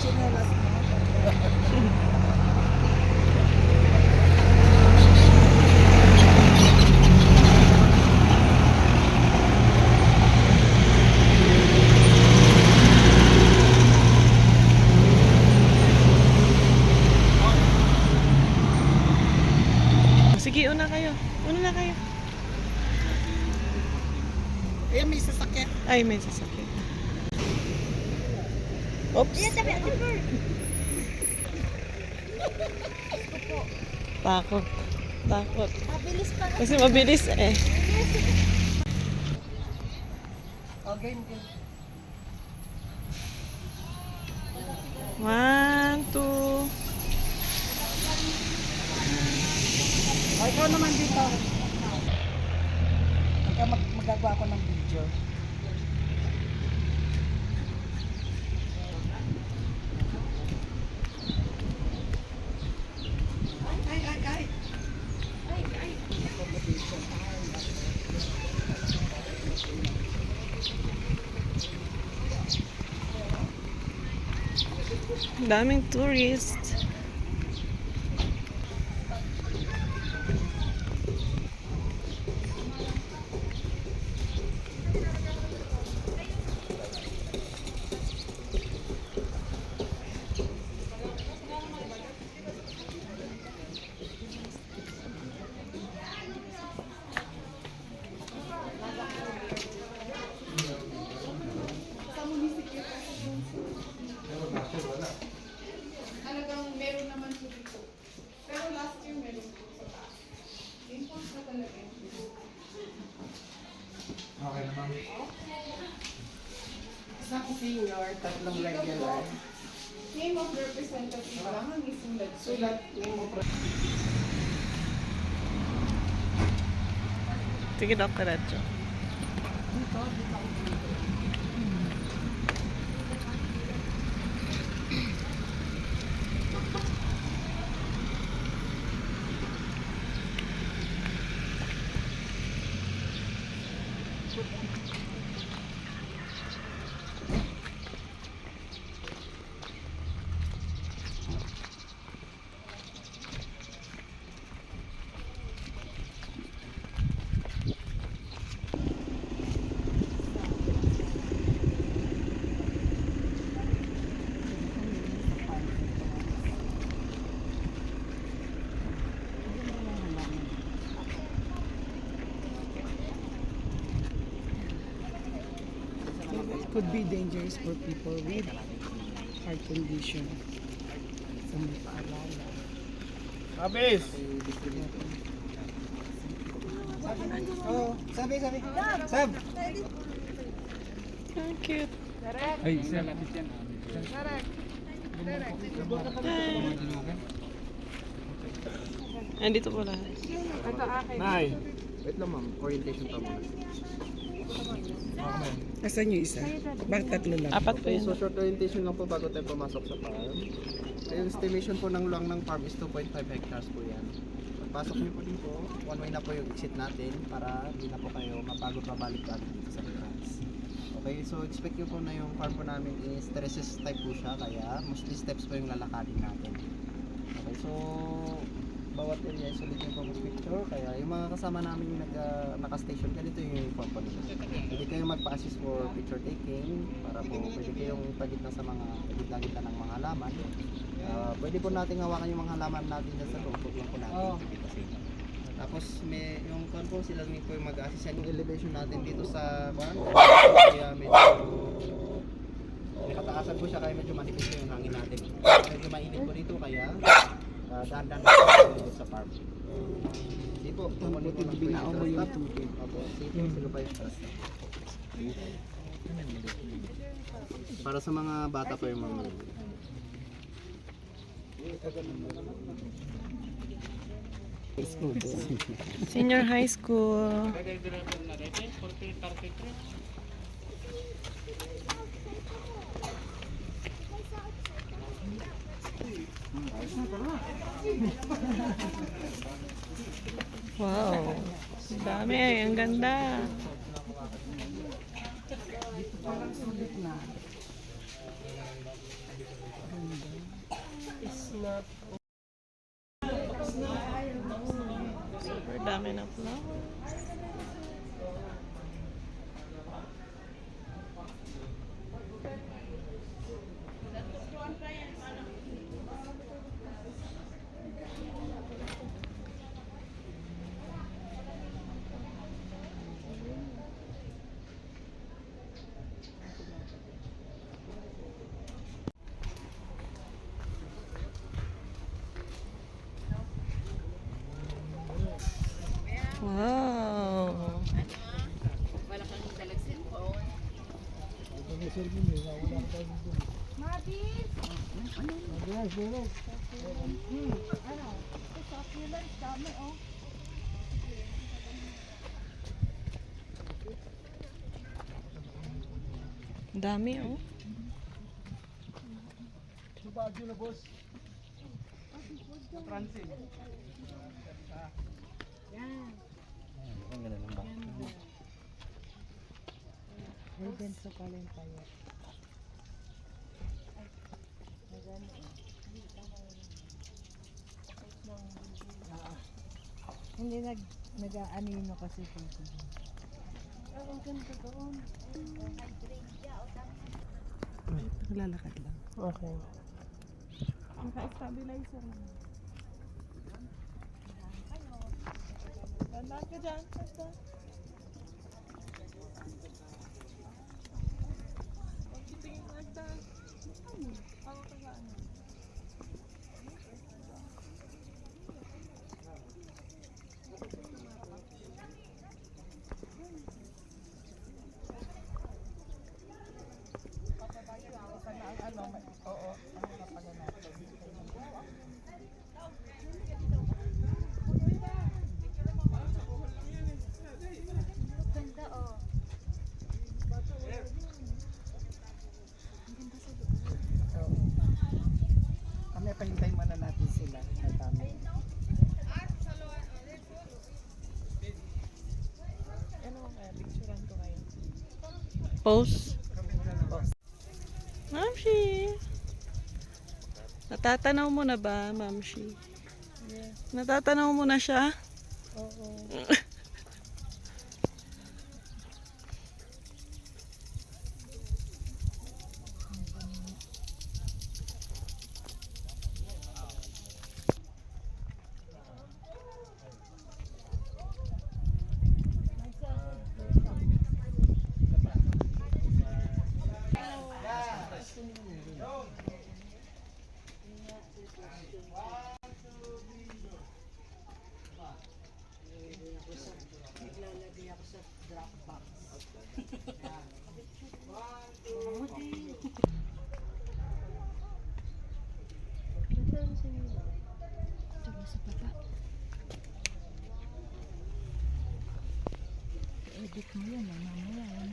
chinelas mo. Sige, una kayo. Una na kayo. Ayan, may sasakyan. Ay, may sasakyan. Oops. Takot. Takot. Mabilis pa. Kasi mabilis eh. Okay, okay. 1, 2. Ay, ikaw naman dito. Magagawa ko ng video. Ay. Daming tourist. Talagang meron naman po dito. Pero last year meron po sa taas. Import na talaga. Okay naman. Isang senior, tatlong regular. Name of representative lang ang isulat. Sulat name of Sige, Doc, diretso. It could be dangerous for people with heart condition. Sa may paalala. Abis! Oh, sabi. Sab! Ang cute. Ay, isa lapit yan. Andito po lahat. Nay! Wait lang ma'am, orientation pa muna. Asan yung isa? Bakit tatlo lang? Apat po Okay, yun. so short orientation lang po bago tayo pumasok sa farm. Yung estimation po ng luang ng farm is 2.5 hectares po yan. Pagpasok niyo po dito, one way na po yung exit natin para hindi na po kayo mapagod pabalik-balik dito sa entrance. Okay, so expect niyo po na yung farm po namin is terraces type po siya, kaya mostly steps po yung lalakarin natin. Okay, so bawat area is ulit yung pag-picture, kaya yung mga kasama namin yung naka-station, ganito yung uniform po nila. Pwede kayong magpa-assist for picture taking, para po pwede kayong pagitna sa mga gitna-gitna ng mga halaman. Pwede po natin hawakan yung mga halaman natin dyan sa loob, huwag lang po natin ipipitasin. Tapos may yung po sila rin po yung mag-assist yan yung elevation natin dito sa farm, kaya medyo may kataasan po siya, kaya medyo manipis po yung hangin natin. Medyo mainit po dito, kaya dahan-dahan po sa farm. Hindi po, tumunin po lang po Binao mo yung yung tubig. Opo, sige, sila pa yung stress. Para sa mga bata pa yung mga Senior high school. Wow. Dami, ang ganda. Parang sulit na. Super dami ng flowers. Wow. Dami oh. Ang ganda ng box. Golden sa pala yung tayo. Hindi nag-aanino kasi dito. Ang ganda doon. Naglalakad lang. Okay. Naka-stabilizer lang. Tandaan ka dyan. Tandaan. Huwag titingin mo nagdaan. Ako ka ba ano? Kami pahintay muna natin sila. Ay, tama. Ano kaya? Picturean ko kayo. Pose. Mamshi! Natatanaw mo na ba, Mamshi? Yes. Natatanaw mo na siya? Oo. Naglalagay ako sa Dropbox. Edit mo yan, mamaya yan.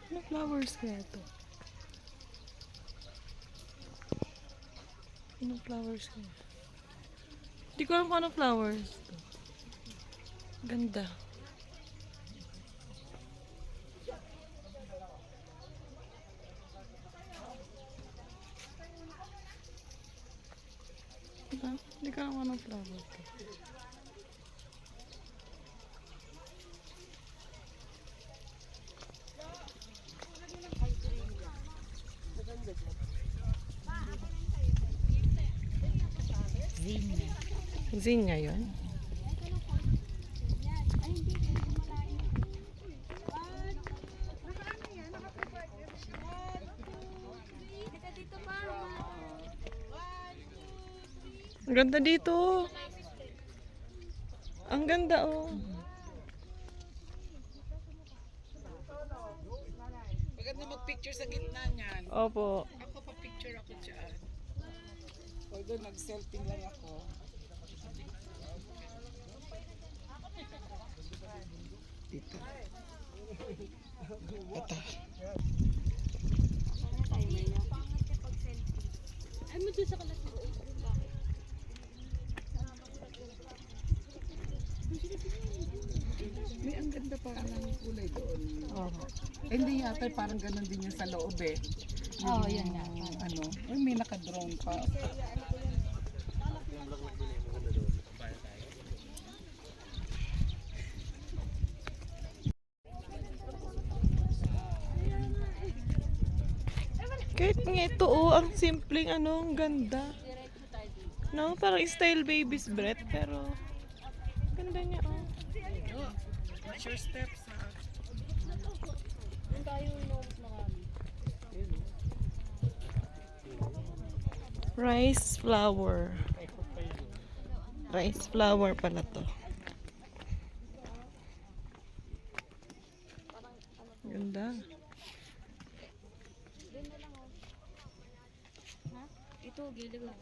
Ano flowers kaya ito? Anong flowers kaya? Hindi ko alam kung anong flowers. Ganda. Hindi ko alam kung anong flowers. Zinnia. Zinnia yun. Ang ganda dito. Ang ganda oh. Maganda mag-picture sa gitna niyan. Opo. Ako pa-picture ako dyan. Although nag-selfie lang ako. Dito. Ito. Ay mo dun sa kalat mo. May ang ganda parang ng kulay doon. Oh. Hindi yata parang ganun din yung sa loob eh. Oo, yan nga. Ano? Uy, may naka-drone pa. Kahit nga ito, ang simpleng ano, ang ganda. No, parang style baby's breath, pero ganda niya, oh. Watch your steps, ha? Rice flower. Rice flower pala to. Ganda. Ito, gilid lang.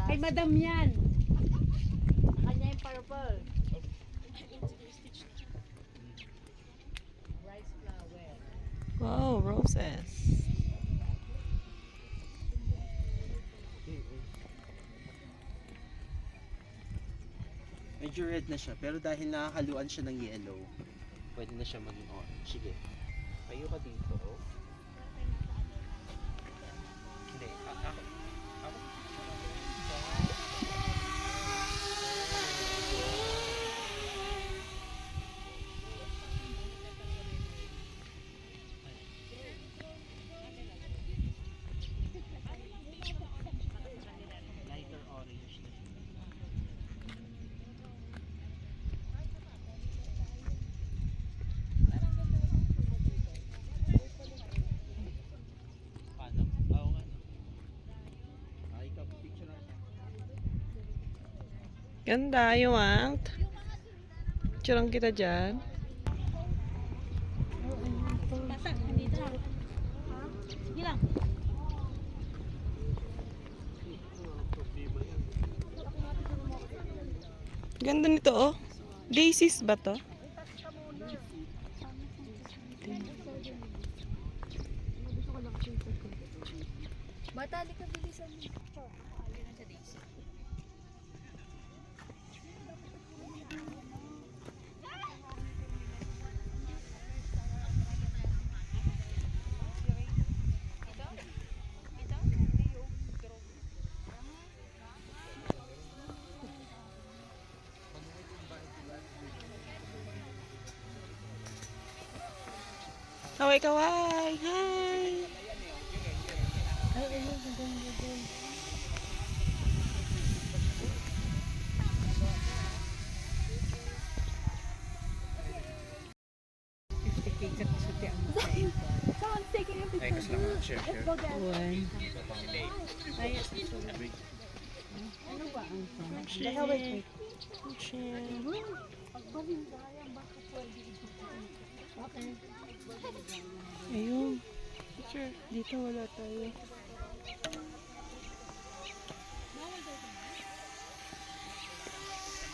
Kay madam yan. Kanya yung purple. Wow, roses. Medyo red na siya, pero dahil nakakaluan siya ng yellow, pwede na siya maging orange. Sige. Tayo ka dito. Hindi. Ako. Lighter orange na siya. Paano? Oo nga. Ay, ikaw, picture na. Ganda, you want? Picturean kita dyan. Tata, nandito na. Sige lang. Ganda nito, oh. Daisies ba to? Batali ka, bilisan mo. Kaway, kaway! Hi! Someone's taking a picture. Ay, kasi lang ako. Share. Let's go, guys. Ano ba ang song? Okay. Ayun. Picture. Dito wala tayo.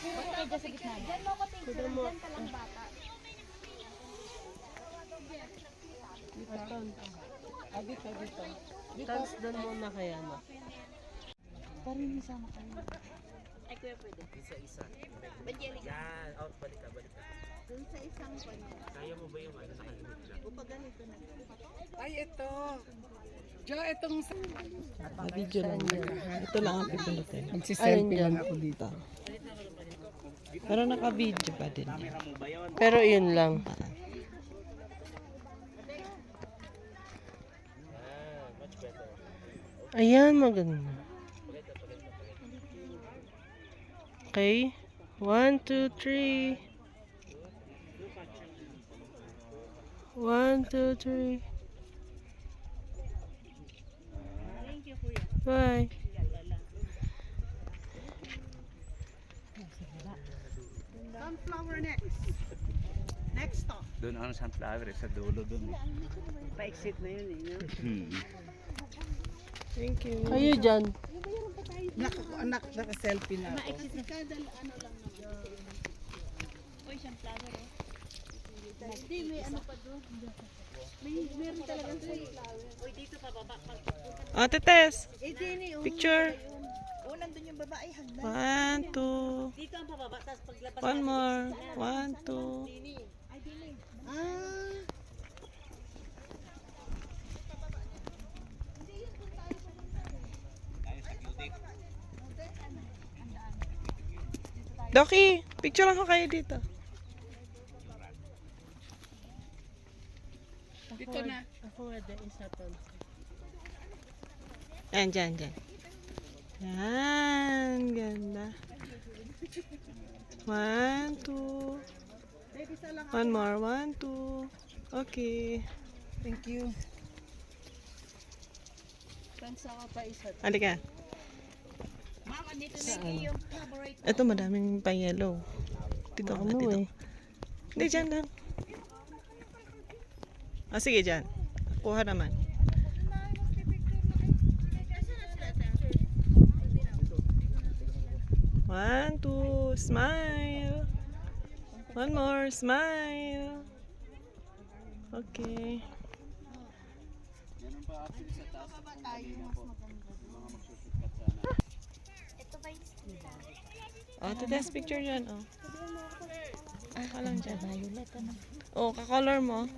Basta kayo dyan sa gitna. Diyan mo ko picture. Diyan ka lang bata. Dito, dito. Dance doon muna kaya, no? Parang nisama kayo. Ay, kuya pwede. Isa-isa. Angelica. Yan. Out, balik ka, balik ka. Dun sa isang kanya. Kaya mo ba yung ano, nakalimit ka? Upag ganito na. Ay, ito. Jo, itong... Video lang. Ito lang ang pipindutin. Magsiselfie lang ako dito. Pero naka-video pa din. Pero yun lang. Ayan, maganda. Okay. 1, 2, 3. 1, 2, 3. Bye. Sunflower next. Next stop. Doon ang sunflower sa dulo doon. Pa-exit na yun eh. No? Thank you. Kayo dyan. Naka-selfie na ako. Ate Tess. Picture. Oh, nandun yung babae. Hagdan. 1, 2. Dito ang pababa. Tapos paglabas One more. 1, 2. Ah. Doki, picture lang ko kayo dito. Dito na. Ako nga dyan, isa to. Yan, dyan. Yan, ganda. 1, 2. One more, 1, 2. Okay. Thank you. Pansa ka pa isa to. Halika. Mama, dito na yung favorite. Ito, madaming pa yellow. Dito ka ba? Dito. Hindi, dyan lang. Ah, sige, dyan. Kuha naman. One, two, smile. One more, smile. Okay. Oh, test picture dyan, oh. Ah, lang dyan. Oh, kakolor mo.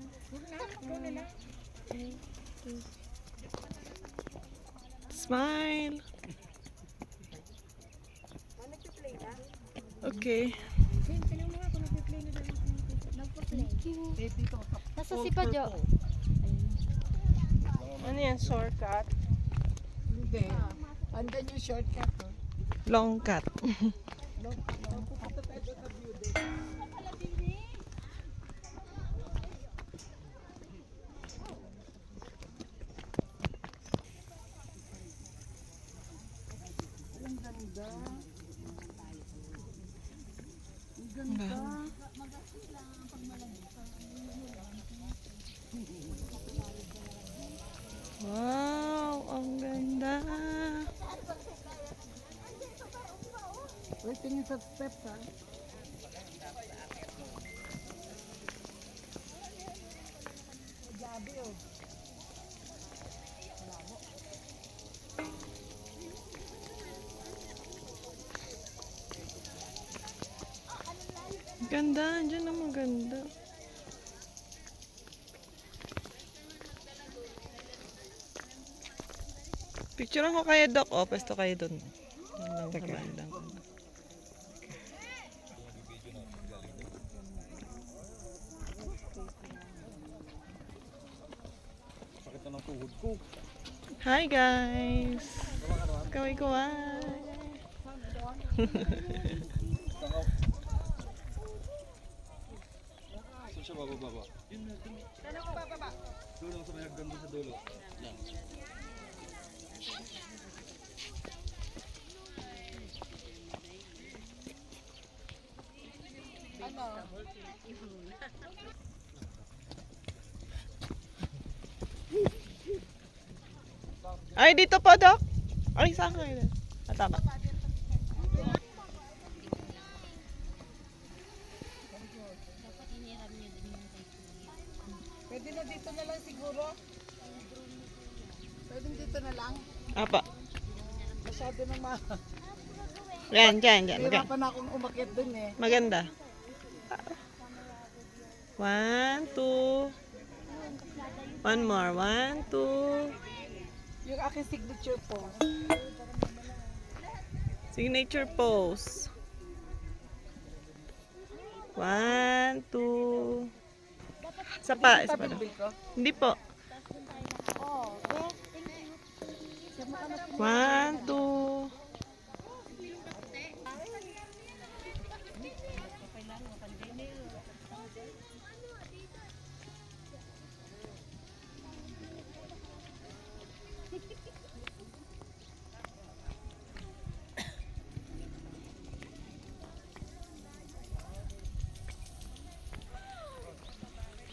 Smile. Okay. Nasa si Padyo. Ano yan, shortcut? Hindi. Andan yung shortcut. Oh. Long cut. Wow, ang ganda. Uy, tingin sa steps ha. Ganda, dyan ang maganda. Picture ko kayo, Doc. O, pwesto kayo dun. Dun lang sa bandang. Hi guys! Kaway-kaway! Ay, dito po, Doc. Ay, saan kayo? Ah, tama. Pwede na dito na lang siguro. Pwede dito na lang. Apa. Masyado na Yan. Hirapan na akong umakyat dun eh. Maganda. 1, 2. One more. 1, 2. Yung aking signature pose. Signature pose. 1, 2. Isa pa. Tabi ko. Hindi po. 1, 2.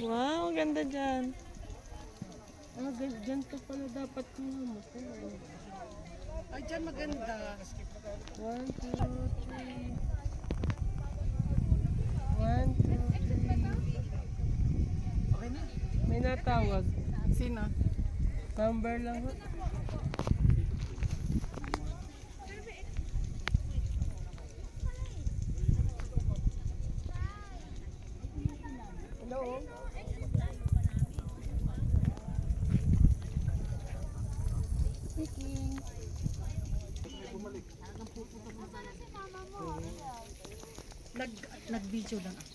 Wow, ganda dyan. Ganito pala dapat kumamot. Ay, dyan maganda. 1, 2, 3. 1, 2, 3. Okay na. May natawag. Sino? Number lang ho. Nag-video lang ako.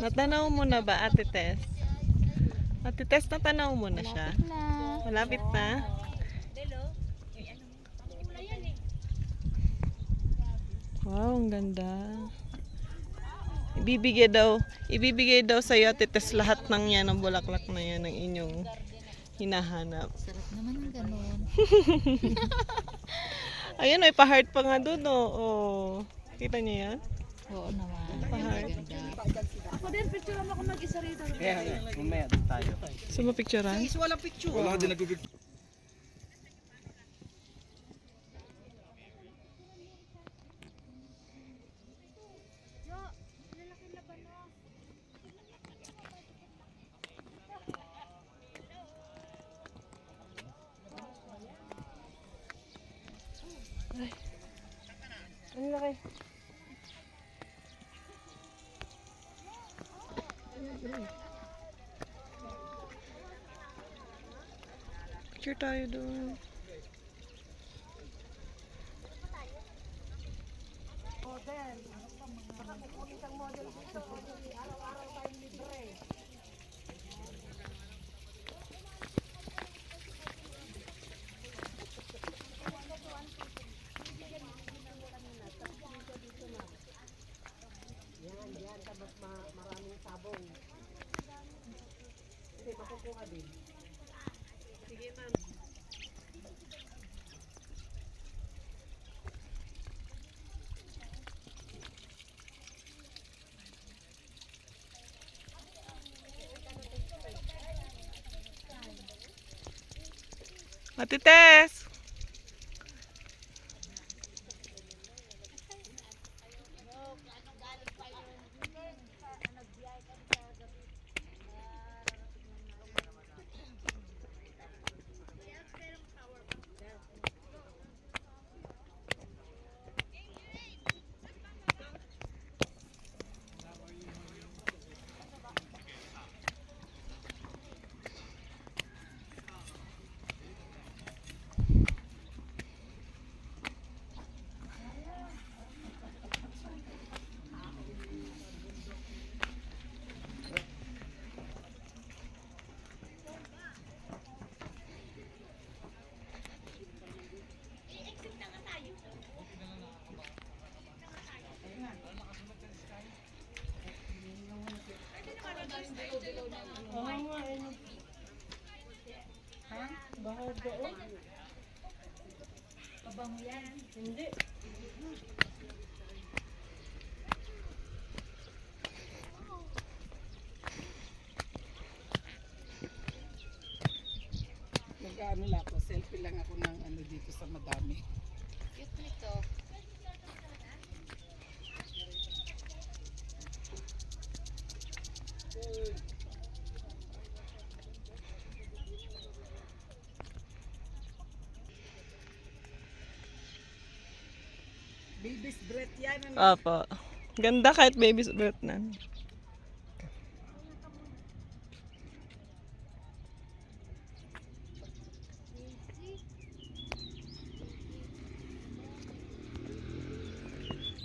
Natanaw mo na ba, Ate Tess? Ate Tess, natanaw mo na siya? Malapit na. Wow, ang ganda. Ibibigay daw sa Ate Tess lahat ng yan, ng bulaklak na yan, ng inyong hinahanap. Sarap naman ng ganun. Ayun, may pa-heart pa nga doon, oh. Kita niyo yan? Oo naman. Pa-heart. Ganda. Kaya mamaya doon tayo. Gusto mo picturean? Wala picture. Wala din nagpipicture. Ano laki? Picture tayo doon. Ate Tess! Nag-ano lang ako, selfie lang ako ng ano dito sa madami. Cute nito. Baby's breath yan. Ano? Opo. Ganda kahit baby's breath na.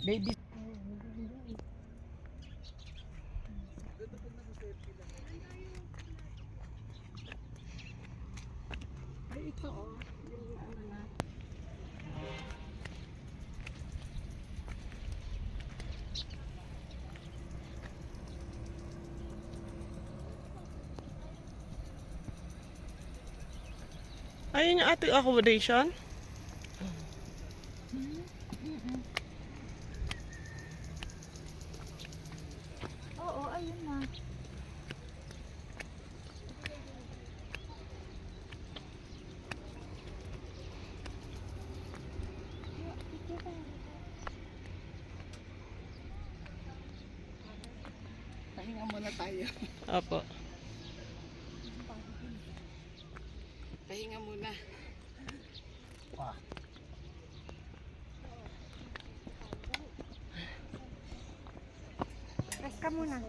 Baby. Ay, ito oh. Ayun yung ating accommodation. Oo, ayun na. Pahinga muna tayo. Opo. Pahinga muna. Rest ka muna.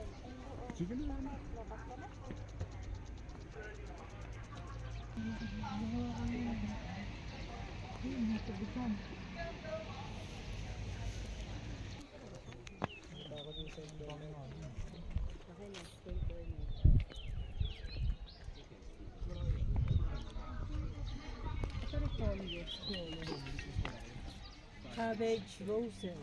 Cabbage roses.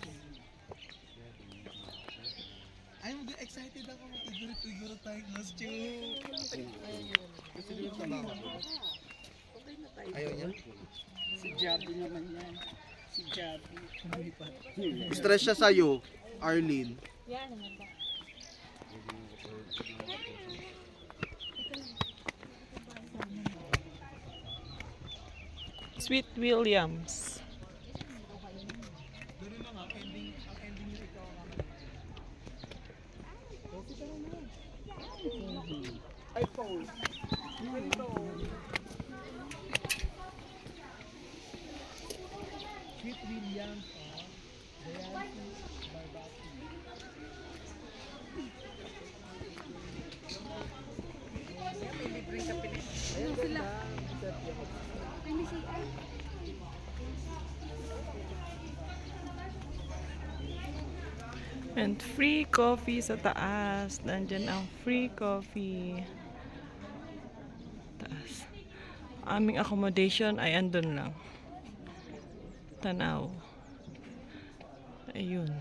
I'm excited ako mag-iguro tayong costume. Ayaw niya? Si Javi naman yan. Si Javi. Stress siya sa'yo, Arlene. Sweet Williams. Sweet Williams. And free coffee sa taas. Nandyan ang free coffee. Taas. Aming accommodation ay andun lang. Tanaw. Ayun.